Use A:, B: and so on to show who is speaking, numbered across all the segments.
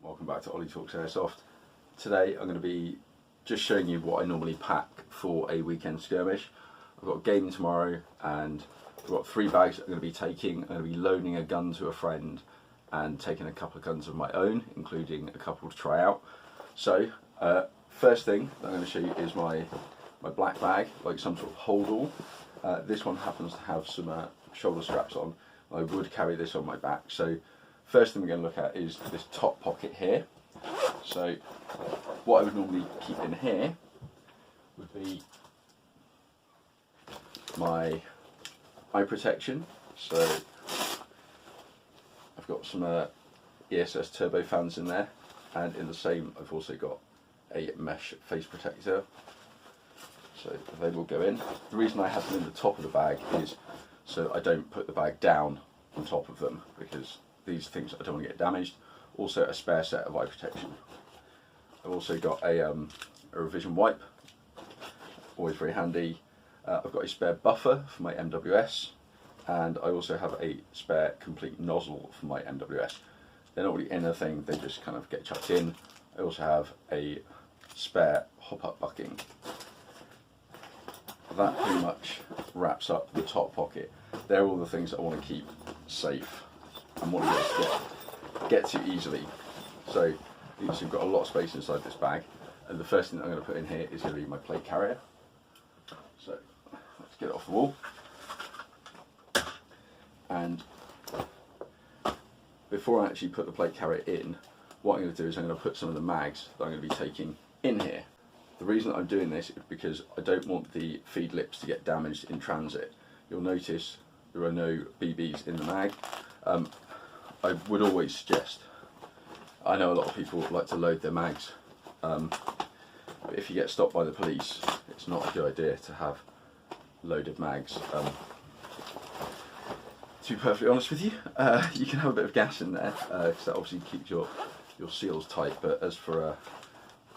A: welcome back to Ollie Talks Airsoft. Today I'm going to be just showing you what I normally pack for a weekend skirmish. I've got a game tomorrow and I've got 3 bags I'm going to be taking. I'm going to be loaning a gun to a friend and taking a couple of guns of my own, including a couple to try out. So first thing that I'm going to show you is my black bag, like some sort of hold-all. This one happens to have some shoulder straps on. I would carry this on my back. So first thing we're going to look at is this top pocket here. So what I would normally keep in here would be my eye protection. So I've got some ESS turbo fans in there, and in the same I've also got a mesh face protector. So they will go in. The reason I have them in the top of the bag is so I don't put the bag down on top of them, because these things I don't want to get damaged. Also a spare set of eye protection. I've also got a revision wipe, always very handy. I've got a spare buffer for my MWS, and I also have a spare complete nozzle for my MWS. They're not really anything, they just kind of get chucked in. I also have a spare hop-up bucking. That pretty much wraps up the top pocket. They're all the things that I want to keep safe and want to get to easily. So you can see we've got a lot of space inside this bag, and the first thing that I'm going to put in here is going to be my plate carrier. So let's get it off the wall. And before I actually put the plate carrier in, what I'm going to do is I'm going to put some of the mags that I'm going to be taking in here. The reason I'm doing this is because I don't want the feed lips to get damaged in transit. You'll notice there are no BBs in the mag. I would always suggest, I know a lot of people like to load their mags, but if you get stopped by the police, it's not a good idea to have loaded mags. To be perfectly honest with you, you can have a bit of gas in there, because that obviously keeps your seals tight, but as for,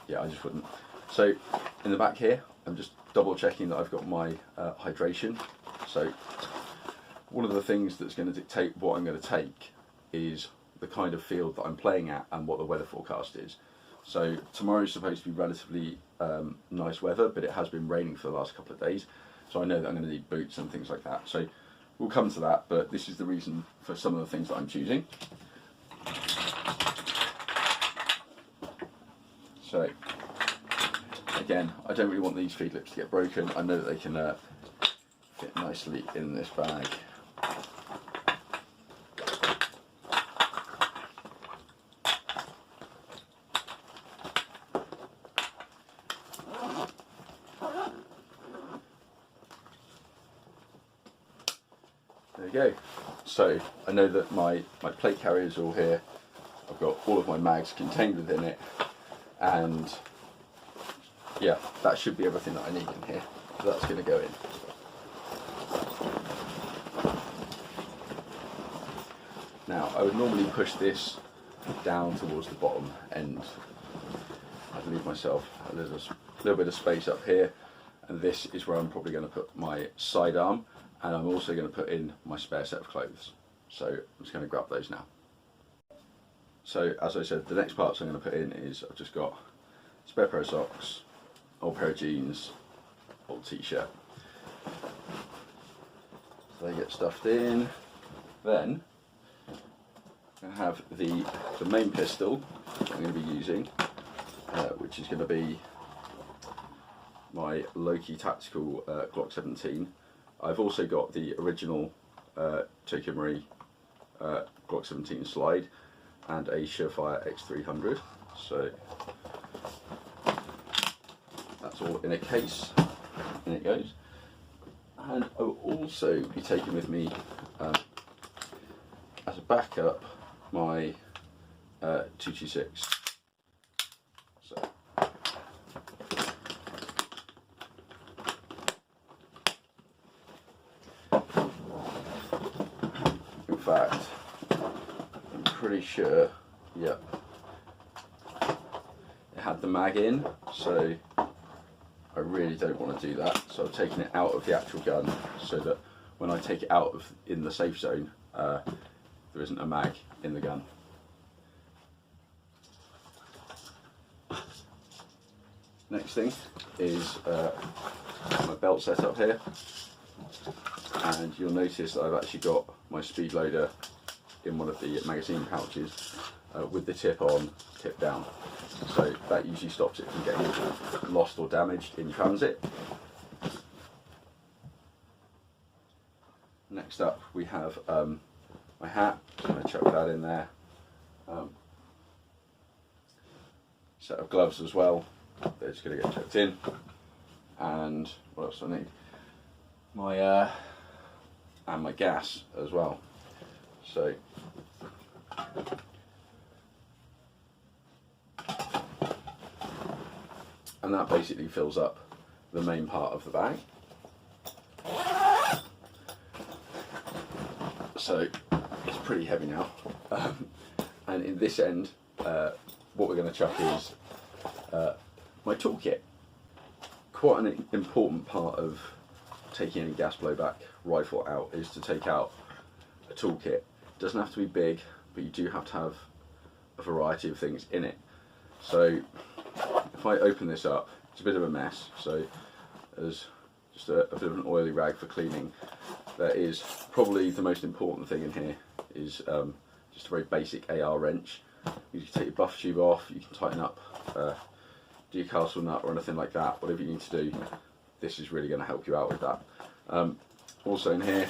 A: yeah, I just wouldn't. So in the back here, I'm just double checking that I've got my hydration. So one of the things that's going to dictate what I'm going to take is the kind of field that I'm playing at and what the weather forecast is. So tomorrow is supposed to be relatively nice weather, but it has been raining for the last couple of days. So I know that I'm going to need boots and things like that. So we'll come to that, but this is the reason for some of the things that I'm choosing. So again, I don't really want these feed lips to get broken. I know that they can fit nicely in this bag. There you go. So I know that my plate carrier is all here. I've got all of my mags contained within it, and yeah, that should be everything that I need in here. So that's going to go in. Now, I would normally push this down towards the bottom end. I'd leave myself a little bit of space up here, and this is where I'm probably going to put my sidearm, and I'm also going to put in my spare set of clothes. So I'm just going to grab those now. So as I said, the next parts I'm going to put in is I've just got a spare pair of socks, old pair of jeans, old t-shirt. So they get stuffed in. Then I have the main pistol that I'm going to be using, which is going to be my Loki Tactical Glock 17. I've also got the original Tokyo Marui Glock 17 slide and a Surefire X300. So that's all in a case, in it goes. And I will also be taking with me as a backup my 226. So in fact, I'm pretty sure, yep, it had the mag in, so I really don't want to do that. So I've taken it out of the actual gun so that when I take it out in the safe zone, there isn't a mag in the gun. Next thing is my belt setup here, and you'll notice that I've actually got my speed loader in one of the magazine pouches with the tip on, tip down. So that usually stops it from getting lost or damaged in transit. Next up we have my hat. I'm going to chuck that in there. Set of gloves as well. They're just going to get chucked in. And what else do I need? My and my gas as well. So and that basically fills up the main part of the bag. So it's pretty heavy now. And in this end, what we're going to chuck is my toolkit. Quite an important part of taking any gas blowback rifle out is to take out a toolkit. It doesn't have to be big, but you do have to have a variety of things in it. So if I open this up, it's a bit of a mess. So there's just a bit of an oily rag for cleaning. That is probably the most important thing in here is just a very basic AR wrench. You can take your buff tube off, you can tighten up your castle nut or anything like that, whatever you need to do. This is really going to help you out with that. Also in here,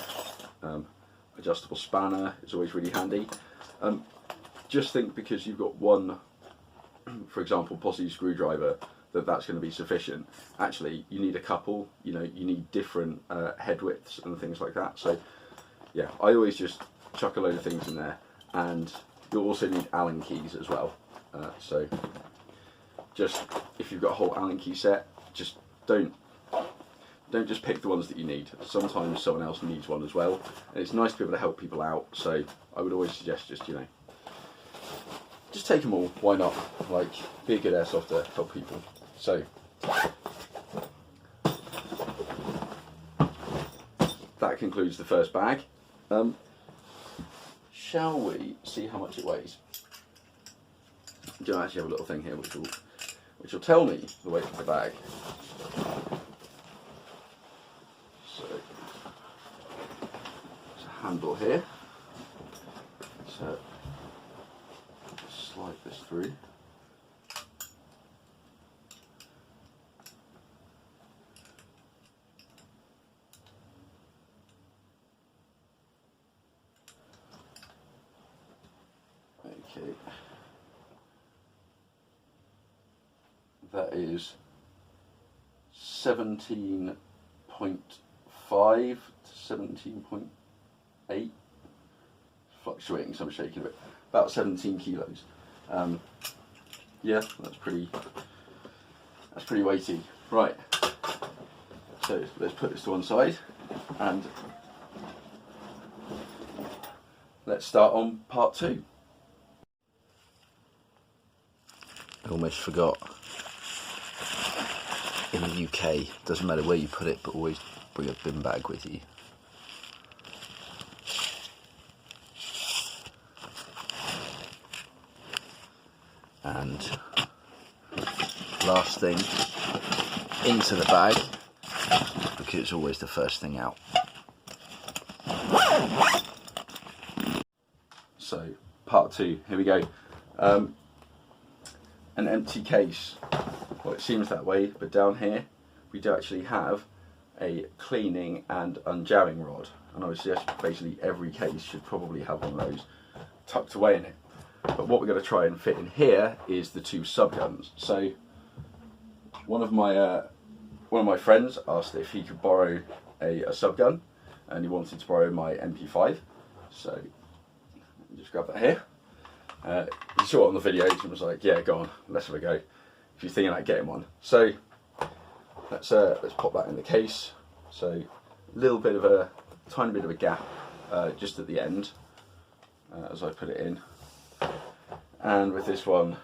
A: adjustable spanner is always really handy. Just think, because you've got one, for example, posse screwdriver, that's going to be sufficient. Actually, you need a couple. You know, you need different head widths and things like that. So yeah, I always just chuck a load of things in there, and you'll also need Allen keys as well. So just, if you've got a whole Allen key set, just don't just pick the ones that you need. Sometimes someone else needs one as well, and it's nice to be able to help people out. So I would always suggest just, you know, just take them all. Why not? Like, be a good airsofter, help people. So that concludes the first bag. Shall we see how much it weighs? I do actually have a little thing here which will tell me the weight of the bag. So there's a handle here. So slide this through. Okay, that is 17.5 to 17.8, fluctuating, so I'm shaking a bit. About 17 kilos. Yeah, that's pretty weighty. Right, so let's put this to one side and let's start on part 2. I almost forgot. In the UK, doesn't matter where you put it, but always bring a bin bag with you. And last thing into the bag, because it's always the first thing out. So part 2, here we go. An empty case. Well, it seems that way, but down here we do actually have a cleaning and unjamming rod, and I would suggest basically every case should probably have one of those tucked away in it. But what we're going to try and fit in here is the 2 subguns. So one of my friends asked if he could borrow a subgun, and he wanted to borrow my MP5. So let me just grab that here. He saw it on the videos and was like, yeah, go on, let's have a go, if you're thinking about getting one. So let's pop that in the case. So a tiny bit of a gap just at the end as I put it in. And with this one,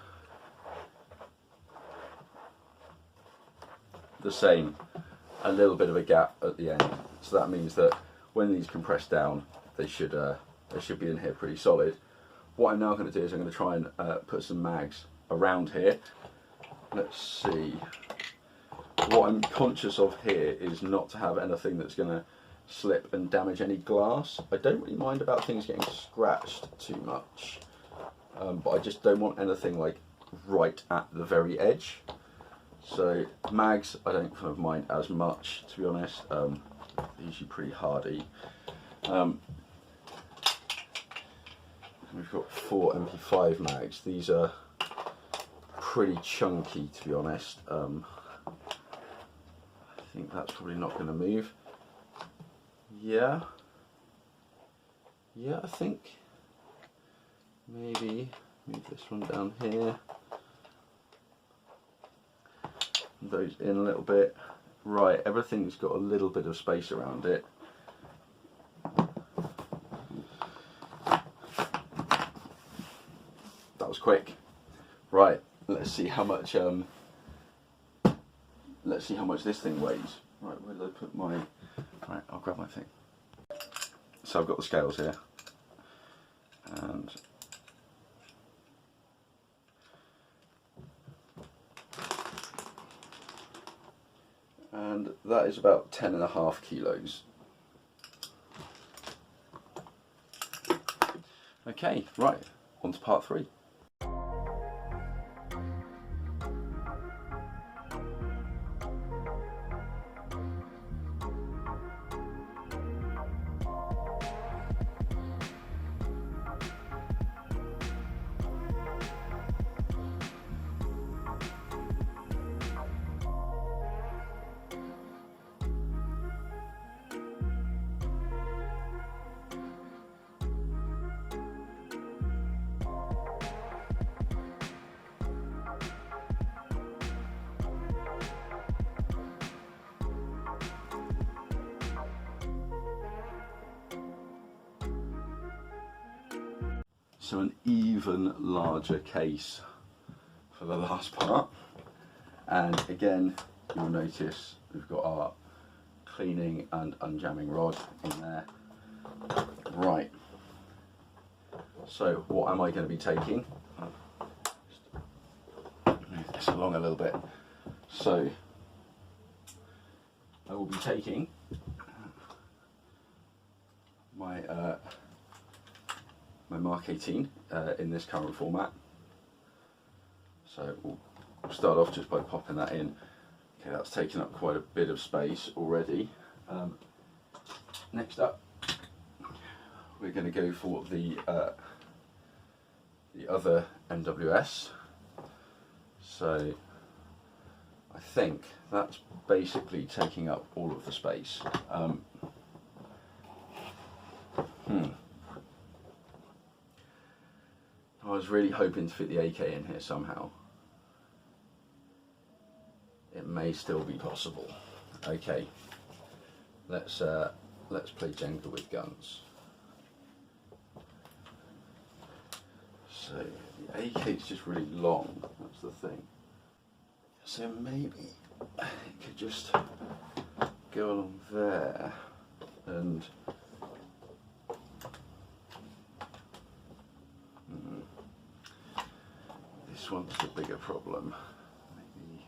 A: the same, a little bit of a gap at the end. So that means that when these compress down, they should be in here pretty solid. What I'm now going to do is I'm going to try and put some mags around here, let's see. What I'm conscious of here is not to have anything that's going to slip and damage any glass. I don't really mind about things getting scratched too much, but I just don't want anything like right at the very edge. So mags I don't kind of mind as much, to be honest. They're usually pretty hardy. We've got 4 MP5 mags. These are pretty chunky, to be honest. I think that's probably not going to move. Yeah, I think maybe move this one down here. Those in a little bit. Right, everything's got a little bit of space around it. That was quick. Right, let's see how much this thing weighs. Right, where did I put my... Right, I'll grab my thing. So I've got the scales here. And that is about 10.5 kilos. Okay, right, on to part 3. So an even larger case for the last part, and again you'll notice we've got our cleaning and unjamming rod in there. Right, so what am I going to be taking? Just move this along a little bit. So I will be taking my my Mark 18 in this current format. So we'll start off just by popping that in. Okay, that's taken up quite a bit of space already. Next up, we're going to go for the other MWS. So I think that's basically taking up all of the space. I was really hoping to fit the AK in here somehow. It may still be possible. Okay, let's play Jenga with guns. So the AK is just really long. That's the thing. So maybe it could just go along there and. This one's the bigger problem. Maybe.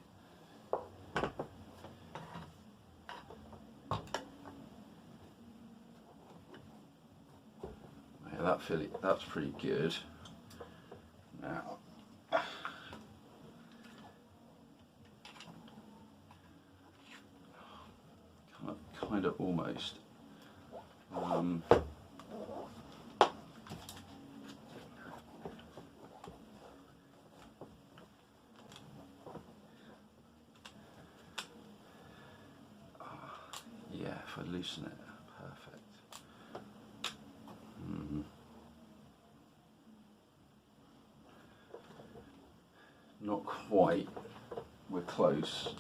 A: Yeah, that's pretty good. Now, kind of almost. Yeah, if I loosen it, perfect. Not quite, we're close.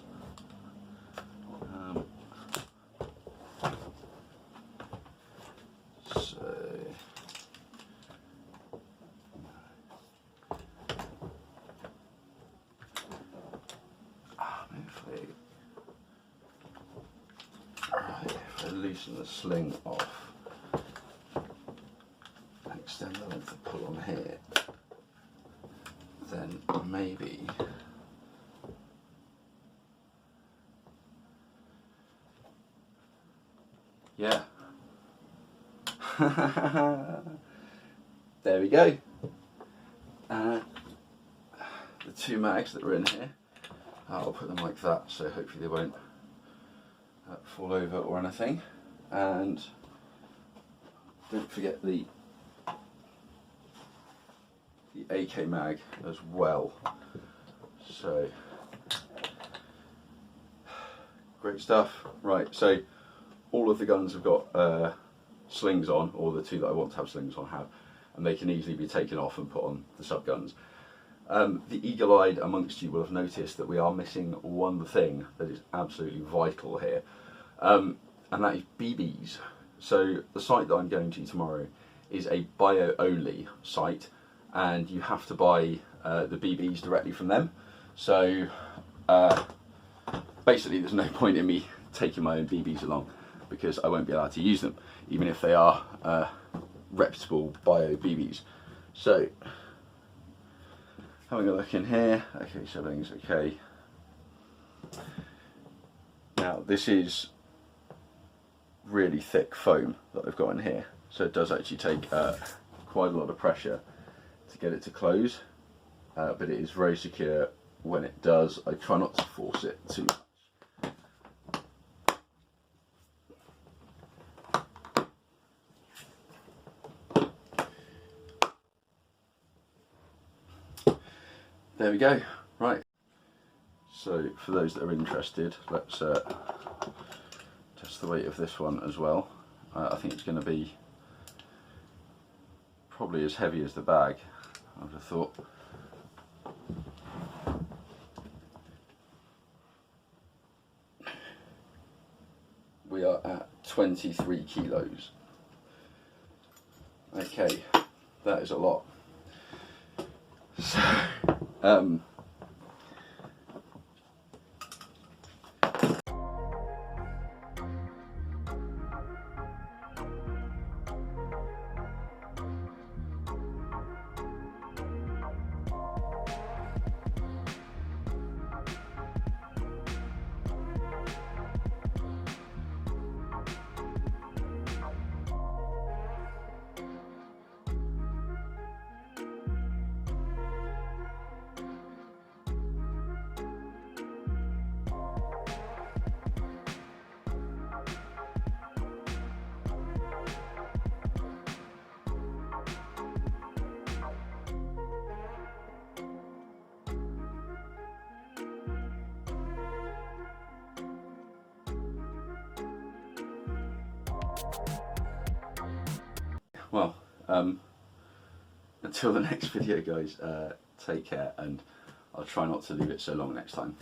A: If I loosen the sling off and extend the length of pull on here, then maybe yeah. There we go. The two mags that are in here, I'll put them like that, so hopefully they won't fall over or anything. And don't forget the AK mag as well. So great stuff. Right, so all of the guns have got slings on, or the two that I want to have slings on have, and they can easily be taken off and put on the sub guns. The eagle-eyed amongst you will have noticed that we are missing one thing that is absolutely vital here, and that is BBs. So the site that I'm going to tomorrow is a bio-only site, and you have to buy the BBs directly from them. So basically there's no point in me taking my own BBs along, because I won't be allowed to use them, even if they are reputable bio BBs. So having a look in here, okay, so everything's okay. Now this is really thick foam that I've got in here, so it does actually take quite a lot of pressure to get it to close, but it is very secure when it does. I try not to force it too much. There we go. Right, so for those that are interested, let's test the weight of this one as well. I think it's going to be probably as heavy as the bag, I would have thought. We are at 23 kilos. Okay, that is a lot. So, well, until the next video guys, take care, and I'll try not to leave it so long next time.